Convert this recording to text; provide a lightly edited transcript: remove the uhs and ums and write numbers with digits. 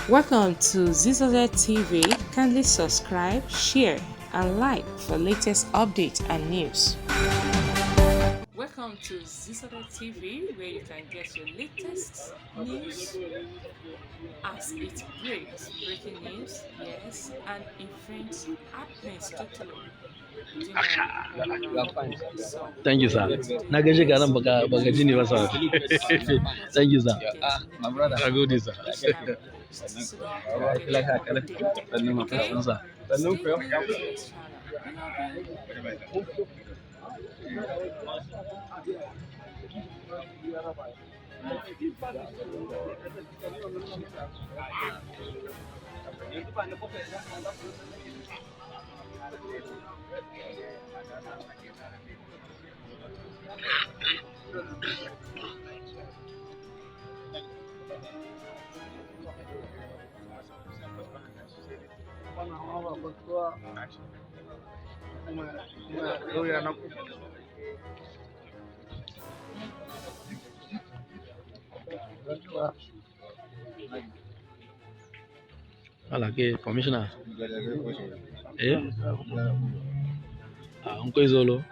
Welcome to Zisodel TV. Kindly subscribe, share, and like for latest updates and news. Welcome to Zisodel TV, where you can get your latest news as it breaks. Breaking news, yes, and events happenings totally. Do you know You are fine. so Thank you, what sir. we're going to do Nagaji is garan baka jini ba sir. Thank you, sir. my brother. I go this, sir. so that I feel like I can. okay? Sir. Stay glued to this channel. We love you. Commissioner. Eh? Uncle Izolo.